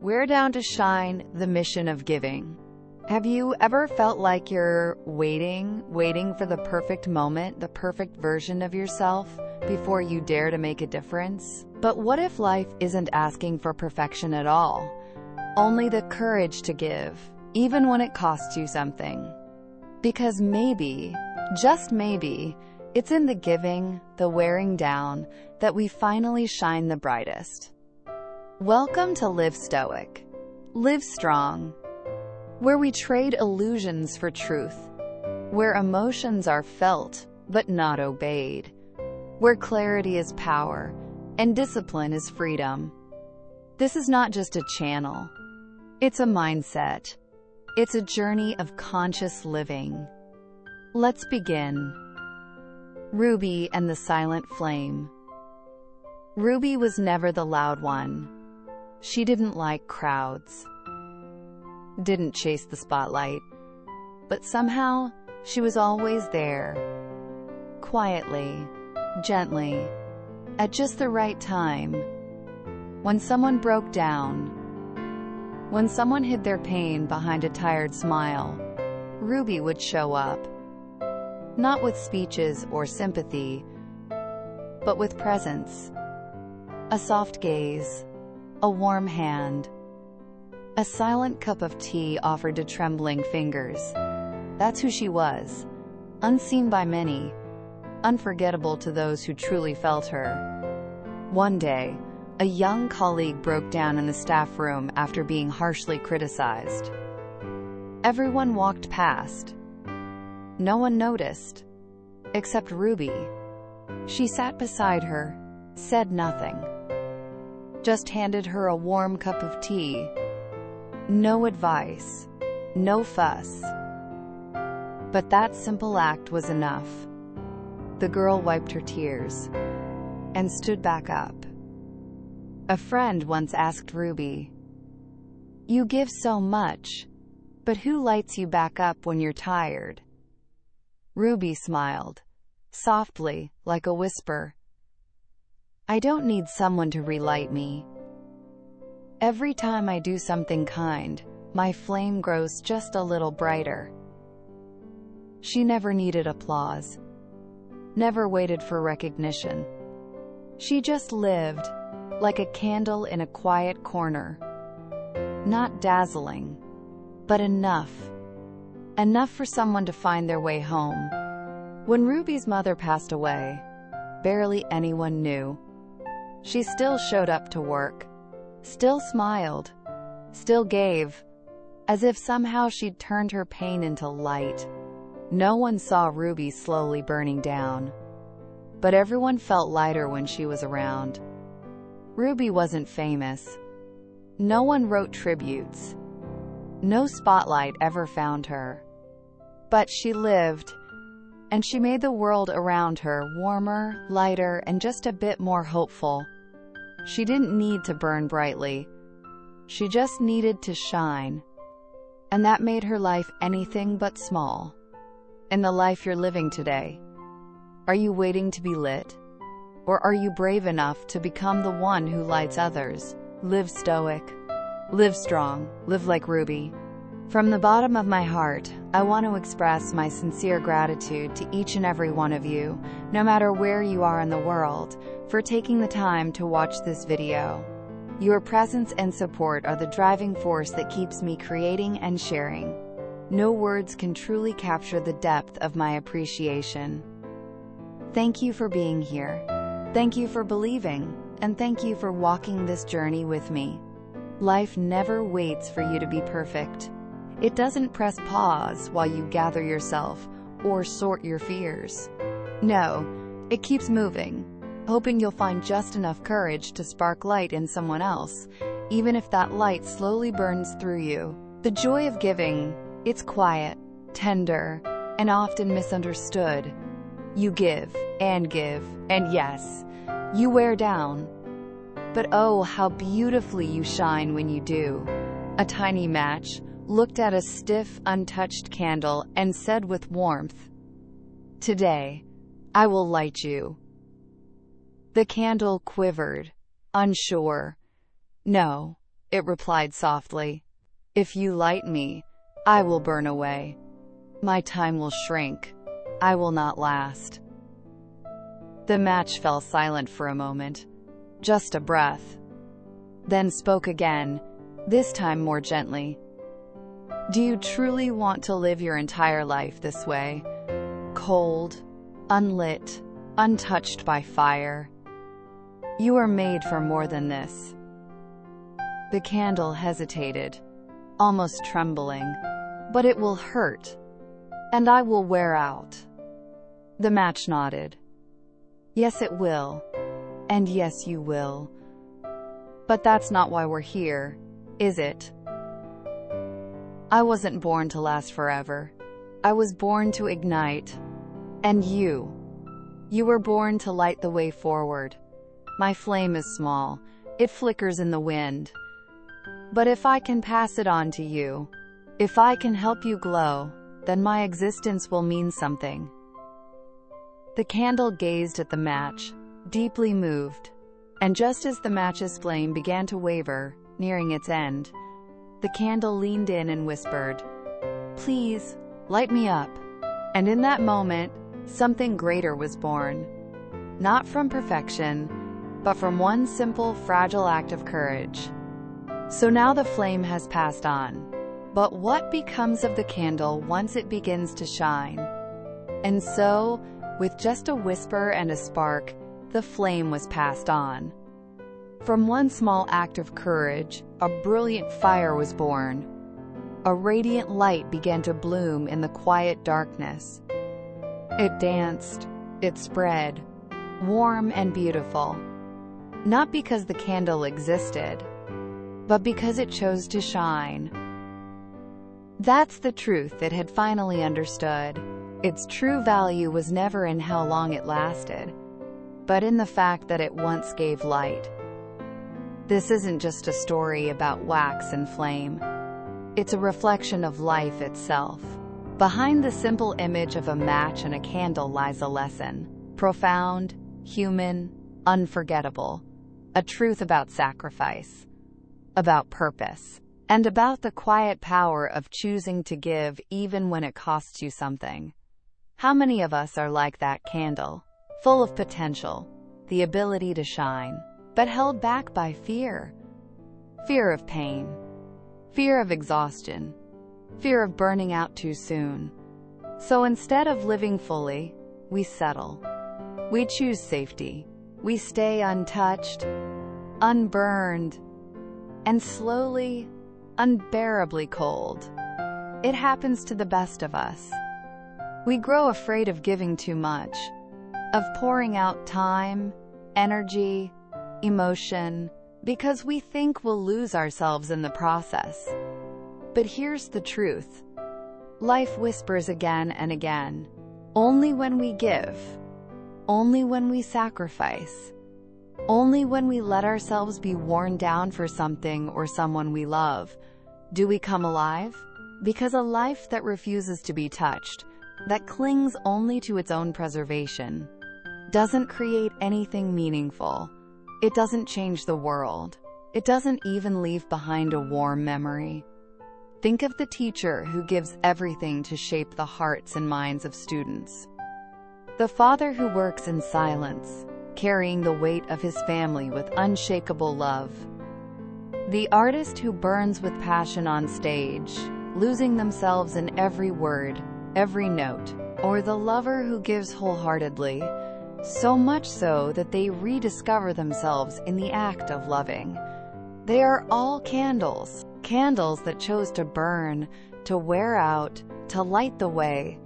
We're down to shine, the mission of giving. Have you ever felt like you're waiting for the perfect moment, the perfect version of yourself, before you dare to make a difference? But what if life isn't asking for perfection at all? Only the courage to give, even when it costs you something. Because maybe, just maybe, it's in the giving, the wearing down, that we finally shine the brightest. Welcome to Live Stoic. Live strong. Where we trade illusions for truth. Where emotions are felt, but not obeyed. Where clarity is power, and discipline is freedom. This is not just a channel. It's a mindset. It's a journey of conscious living. Let's begin. Ruby and the silent flame. Ruby was never the loud one. She didn't like crowds. Didn't chase the spotlight. But somehow, she was always there. Quietly, gently, at just the right time. When someone broke down, when someone hid their pain behind a tired smile, Ruby would show up. Not with speeches or sympathy, but with presence. A soft gaze, a warm hand, a silent cup of tea offered to trembling fingers. That's who she was, unseen by many, unforgettable to those who truly felt her. One day, a young colleague broke down in the staff room after being harshly criticized. Everyone walked past. No one noticed, except Ruby. She sat beside her, said nothing, just handed her a warm cup of tea. No advice, no fuss. But that simple act was enough. The girl wiped her tears and stood back up. A friend once asked Ruby, "You give so much, but who lights you back up when you're tired?" Ruby smiled, softly, like a whisper. "I don't need someone to relight me. Every time I do something kind, my flame grows just a little brighter." She never needed applause, never waited for recognition. She just lived, like a candle in a quiet corner. Not dazzling, but enough. Enough for someone to find their way home. When Ruby's mother passed away, barely anyone knew. She still showed up to work, still smiled, still gave, as if somehow she'd turned her pain into light. No one saw Ruby slowly burning down, but everyone felt lighter when she was around. Ruby wasn't famous. No one wrote tributes. No spotlight ever found her. But she lived, and she made the world around her warmer, lighter, and just a bit more hopeful. She didn't need to burn brightly. She just needed to shine. And that made her life anything but small. In the life you're living today, are you waiting to be lit? Or are you brave enough to become the one who lights others? Live stoic. Live strong. Live like Ruby. From the bottom of my heart, I want to express my sincere gratitude to each and every one of you, no matter where you are in the world, for taking the time to watch this video. Your presence and support are the driving force that keeps me creating and sharing. No words can truly capture the depth of my appreciation. Thank you for being here. Thank you for believing, and thank you for walking this journey with me. Life never waits for you to be perfect. It doesn't press pause while you gather yourself or sort your fears. No, it keeps moving, hoping you'll find just enough courage to spark light in someone else, even if that light slowly burns through you. The joy of giving, it's quiet, tender, and often misunderstood. You give, and yes, you wear down. But oh, how beautifully you shine when you do. A tiny match looked at a stiff, untouched candle and said with warmth, "Today, I will light you." The candle quivered, unsure. No, it replied softly. "If you light me, I will burn away. My time will shrink. I will not last." The match fell silent for a moment, just a breath, then spoke again, this time more gently. "Do you truly want to live your entire life this way? Cold, unlit, untouched by fire? You are made for more than this." The candle hesitated, almost trembling. "But it will hurt, and I will wear out." The match nodded. "Yes, it will, and yes, you will. But that's not why we're here, is it? I wasn't born to last forever. I was born to ignite. And you were born to light the way forward. My flame is small. It flickers in the wind. But if I can pass it on to you, if I can help you glow, then my existence will mean something." The candle gazed at the match, deeply moved, and just as the match's flame began to waver, nearing its end, the candle leaned in and whispered, "Please, light me up." And in that moment, something greater was born. Not from perfection, but from one simple, fragile act of courage. So now the flame has passed on. But what becomes of the candle once it begins to shine? And so, with just a whisper and a spark, the flame was passed on. From one small act of courage, a brilliant fire was born. A radiant light began to bloom in the quiet darkness. It danced, it spread, warm and beautiful. Not because the candle existed, but because it chose to shine. That's the truth it had finally understood. Its true value was never in how long it lasted, but in the fact that it once gave light. This isn't just a story about wax and flame. It's a reflection of life itself. Behind the simple image of a match and a candle lies a lesson. Profound, human, unforgettable. A truth about sacrifice, about purpose, and about the quiet power of choosing to give even when it costs you something. How many of us are like that candle, full of potential, the ability to shine, but held back by fear? Fear of pain, fear of exhaustion, fear of burning out too soon. So instead of living fully, we settle. We choose safety. We stay untouched, unburned, and slowly, unbearably cold. It happens to the best of us. We grow afraid of giving too much, of pouring out time, energy, emotion, because we think we'll lose ourselves in the process. But here's the truth. Life whispers again and again. Only when we give, only when we sacrifice, only when we let ourselves be worn down for something or someone we love, do we come alive. Because a life that refuses to be touched, that clings only to its own preservation, doesn't create anything meaningful. It doesn't change the world. It doesn't even leave behind a warm memory. Think of the teacher who gives everything to shape the hearts and minds of students. The father who works in silence, carrying the weight of his family with unshakable love. The artist who burns with passion on stage, losing themselves in every word, every note. Or the lover who gives wholeheartedly, so much so that they rediscover themselves in the act of loving. They are all candles, candles that chose to burn, to wear out, to light the way,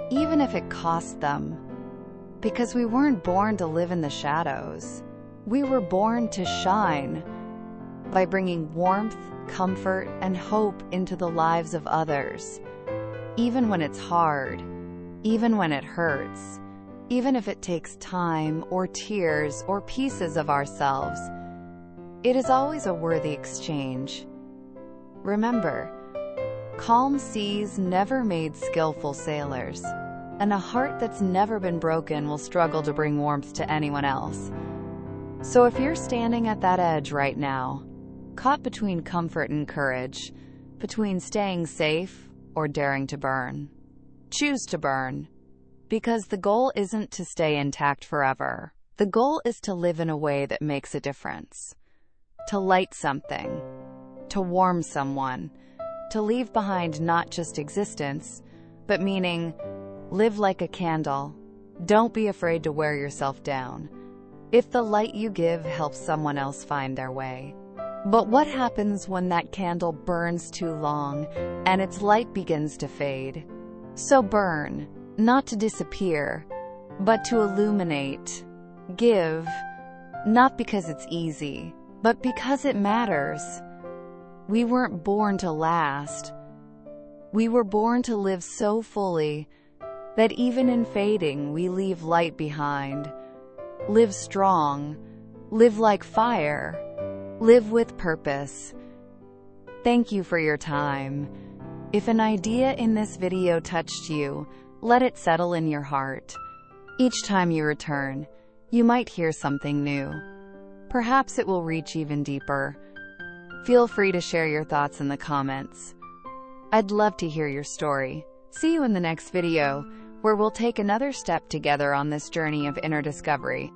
even if it cost them. Because we weren't born to live in the shadows. We were born to shine by bringing warmth, comfort, and hope into the lives of others. Even when it's hard, even when it hurts, even if it takes time or tears or pieces of ourselves, it is always a worthy exchange. Remember, calm seas never made skillful sailors, and a heart that's never been broken will struggle to bring warmth to anyone else. So if you're standing at that edge right now, caught between comfort and courage, between staying safe or daring to burn. Choose to burn, because the goal isn't to stay intact forever. The goal is to live in a way that makes a difference, to light something, to warm someone, to leave behind not just existence, but meaning. Live like a candle. Don't be afraid to wear yourself down, if the light you give helps someone else find their way. But what happens when that candle burns too long and its light begins to fade? So burn, not to disappear, but to illuminate. Give, not because it's easy, but because it matters. We weren't born to last. We were born to live so fully that even in fading, we leave light behind. Live strong. Live like fire. Live with purpose. Thank you for your time. If an idea in this video touched you, let it settle in your heart. Each time you return, you might hear something new. Perhaps it will reach even deeper. Feel free to share your thoughts in the comments. I'd love to hear your story. See you in the next video, where we'll take another step together on this journey of inner discovery.